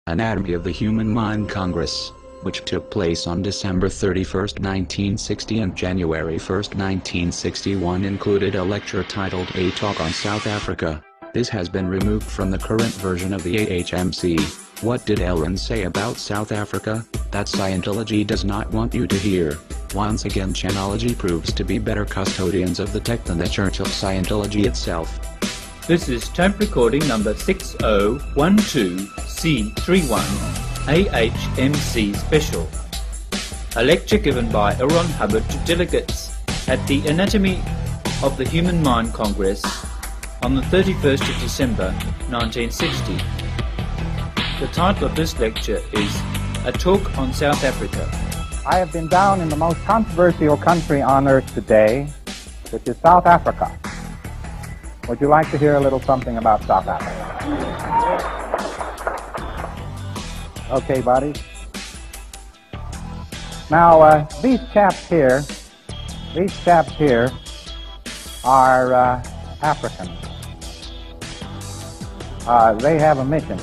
Anatomy of the Human Mind Congress, which took place on December 31, 1960 and January 1, 1961, included a lecture titled A Talk on South Africa. This has been removed from the current version of the AHMC. What did Ellen say about South Africa? That Scientology does not want you to hear. Once again, Chanology proves to be better custodians of the tech than the Church of Scientology itself. This is tape recording number 6012C31 AHMC Special. A lecture given by Ron Hubbard to delegates at the Anatomy of the Human Mind Congress on the 31st of December 1960. The title of this lecture is A Talk on South Africa. I have been down in the most controversial country on earth today, which is South Africa. Would you like to hear a little something about South Africa? Okay, buddies. Now, these chaps here are Africans. They have a mission.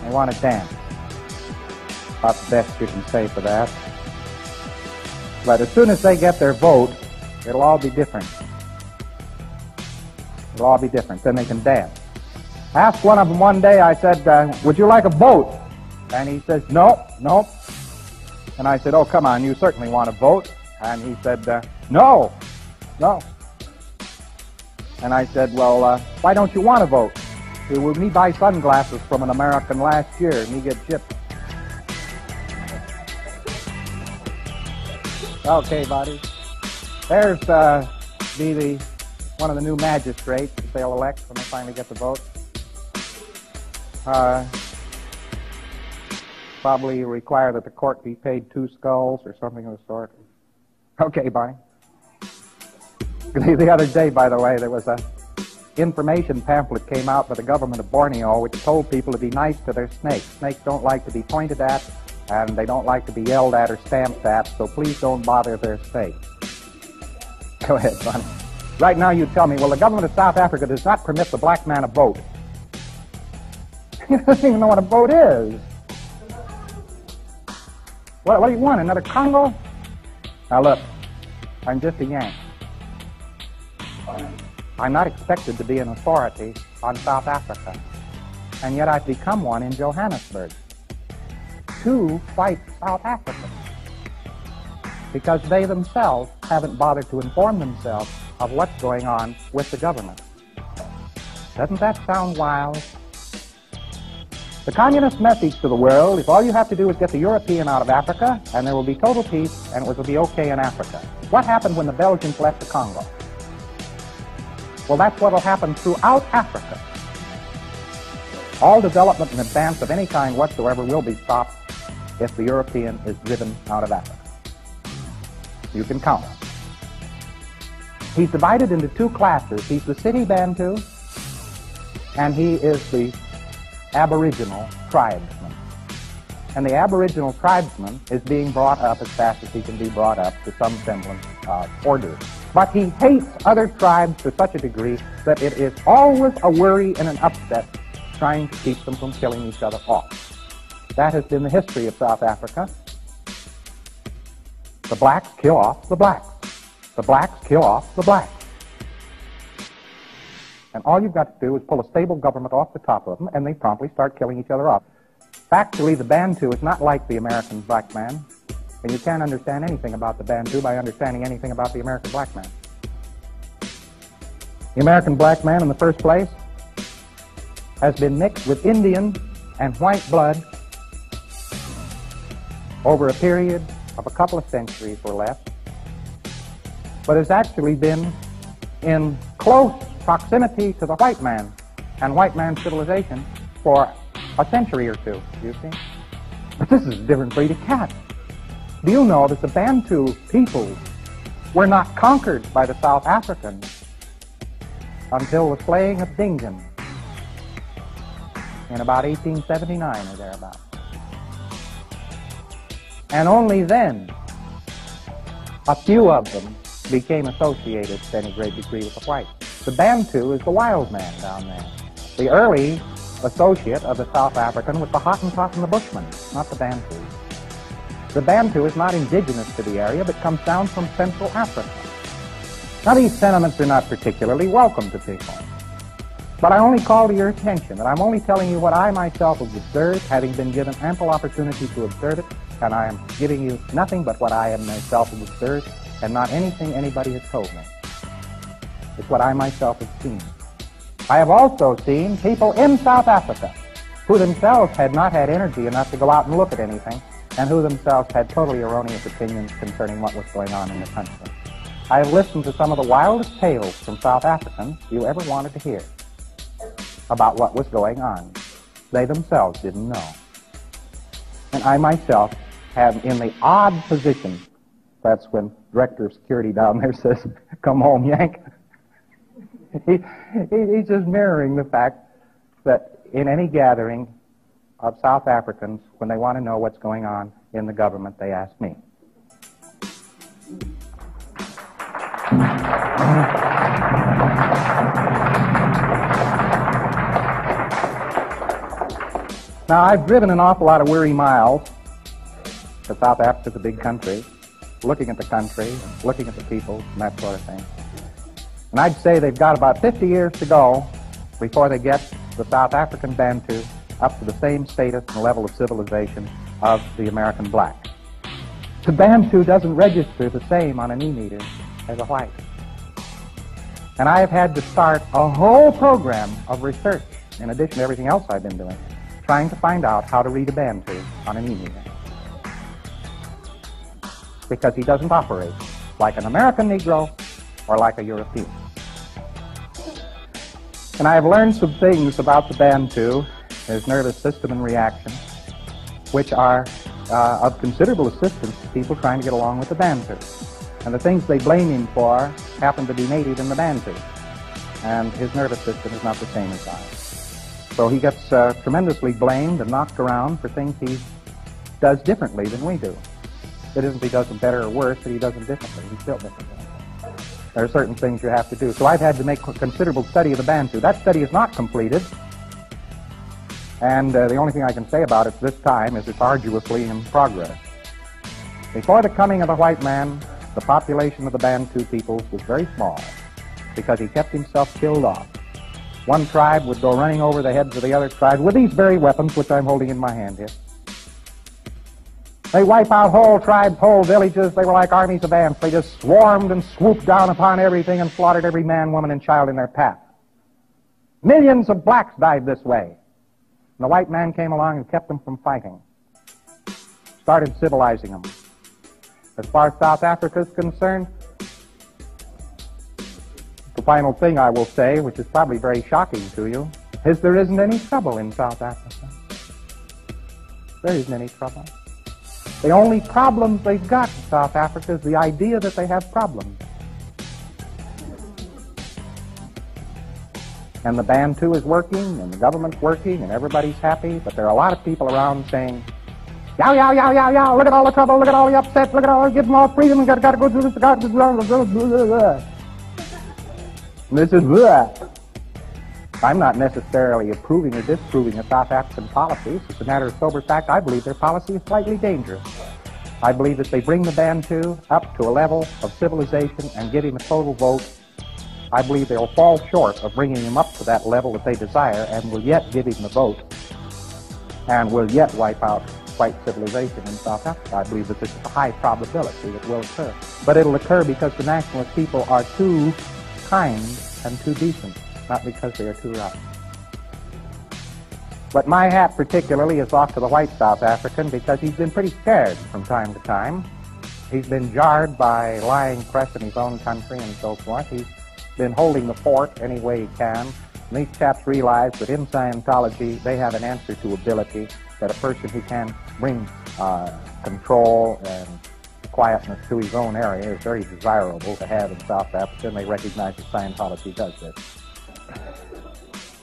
They want to dance. About the best you can say for that. But as soon as they get their vote, it'll all be different. It'll all be different. Then they can dance. I asked one of them one day, I said, would you like a vote? And he says, no. And I said, oh, come on, you certainly want a vote. And he said, no. And I said, well, why don't you want a vote? He said, well, me buy sunglasses from an American last year, and he get chipped. Okay, buddy. There's one of the new magistrates that they'll elect when they finally get the vote. Probably require that the court be paid 2 skulls or something of the sort. Okay, bye. The other day, by the way, there was a information pamphlet came out by the government of Borneo which told people to be nice to their snakes. Snakes don't like to be pointed at, and they don't like to be yelled at or stamped at, so please don't bother their snakes. Go ahead, Sonny. Right now you tell me, well, the government of South Africa does not permit the black man to vote. He doesn't even know what a vote is. What do you want, another Congo? Now look, I'm just a Yank. I'm not expected to be an authority on South Africa, and yet I've become one in Johannesburg to fight South Africans because they themselves haven't bothered to inform themselves of what's going on with the government. Doesn't that sound wild? The communist message to the world is all you have to do is get the European out of Africa and there will be total peace and it will be okay in Africa. What happened when the Belgians left the Congo? Well, that's what will happen throughout Africa. All development and advance of any kind whatsoever will be stopped if the European is driven out of Africa. You can count on it. He's divided into 2 classes. He's the city Bantu, and he is the Aboriginal tribesman. And the Aboriginal tribesman is being brought up as fast as he can be brought up to some semblance of order. But he hates other tribes to such a degree that it is always a worry and an upset trying to keep them from killing each other off. That has been the history of South Africa. The blacks kill off the blacks. The blacks kill off the blacks. And all you've got to do is pull a stable government off the top of them, and they promptly start killing each other off. Factually, the Bantu is not like the American black man, and you can't understand anything about the Bantu by understanding anything about the American black man. The American black man, in the first place, has been mixed with Indian and white blood over a period of a couple of centuries or less, but has actually been in close proximity to the white man and white man's civilization for a century or 2, you see. But this is a different breed of cat. Do you know that the Bantu people were not conquered by the South Africans until the slaying of Dingaan in about 1879 or thereabouts? And only then a few of them became associated to any great degree with the whites. The Bantu is the wild man down there. The early associate of the South African was the Hottentot and the Bushman, not the Bantu. The Bantu is not indigenous to the area, but comes down from Central Africa. Now, these sentiments are not particularly welcome to people. But I only call to your attention that I'm only telling you what I myself have observed, having been given ample opportunity to observe it, and I am giving you nothing but what I am myself have observed, and not anything anybody has told me. It's what I myself have seen. I have also seen people in South Africa who themselves had not had energy enough to go out and look at anything, and who themselves had totally erroneous opinions concerning what was going on in the country. I have listened to some of the wildest tales from South Africans you ever wanted to hear about what was going on. They themselves didn't know. And I myself am in the odd position, that's when Director of Security down there says, "Come home, Yank." He's just mirroring the fact that in any gathering of South Africans, when they want to know what's going on in the government, they ask me. Now, I've driven an awful lot of weary miles, because South Africa's a big country, looking at the country, looking at the people, and that sort of thing. And I'd say they've got about 50 years to go before they get the South African Bantu up to the same status and level of civilization of the American black. The Bantu doesn't register the same on an e-meter as a white. And I have had to start a whole program of research, in addition to everything else I've been doing, trying to find out how to read a Bantu on an e-meter. Because he doesn't operate like an American Negro or like a European. And I have learned some things about the Bantu, his nervous system and reaction, which are of considerable assistance to people trying to get along with the Bantu. And the things they blame him for happen to be native in the Bantu. And his nervous system is not the same as ours. So he gets tremendously blamed and knocked around for things he does differently than we do. It isn't he does them better or worse, but he does them differently. He's built differently. There are certain things you have to do. So I've had to make a considerable study of the Bantu. That study is not completed. And the only thing I can say about it this time is it's arduously in progress. Before the coming of the white man, the population of the Bantu peoples was very small because he kept himself killed off. One tribe would go running over the heads of the other tribe with these very weapons, which I'm holding in my hand here. They wipe out whole tribes, whole villages. They were like armies of ants. They just swarmed and swooped down upon everything and slaughtered every man, woman, and child in their path. Millions of blacks died this way. And the white man came along and kept them from fighting. Started civilizing them. As far as South Africa is concerned, the final thing I will say, which is probably very shocking to you, is there isn't any trouble in South Africa. There isn't any trouble. The only problems they've got in South Africa is the idea that they have problems. And the Bantu is working, and the government's working, and everybody's happy, but there are a lot of people around saying, yow, yow, yow, yow, yow, look at all the trouble, look at all the upset, look at all, give them all freedom, and gotta go through this, and this is blah. I'm not necessarily approving or disproving of South African policies. It's a matter of sober fact. I believe their policy is slightly dangerous. I believe that they bring the Bantu up to a level of civilization and give him a total vote. I believe they'll fall short of bringing him up to that level that they desire and will yet give him the vote and will yet wipe out white civilization in South Africa. I believe that this is a high probability that will occur. But it'll occur because the nationalist people are too kind and too decent, not because they are too rough. But my hat particularly is off to the white South African because he's been pretty scared from time to time. He's been jarred by lying press in his own country and so forth. He's been holding the fort any way he can. And these chaps realize that in Scientology they have an answer to ability, that a person who can bring control and quietness to his own area is very desirable to have in South Africa, and they recognize that Scientology does this.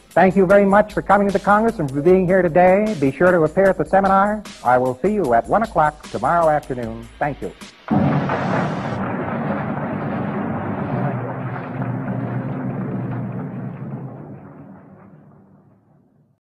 Thank you very much for coming to the Congress and for being here today. Be sure to appear at the seminar. I will see you at 1 o'clock tomorrow afternoon. Thank you.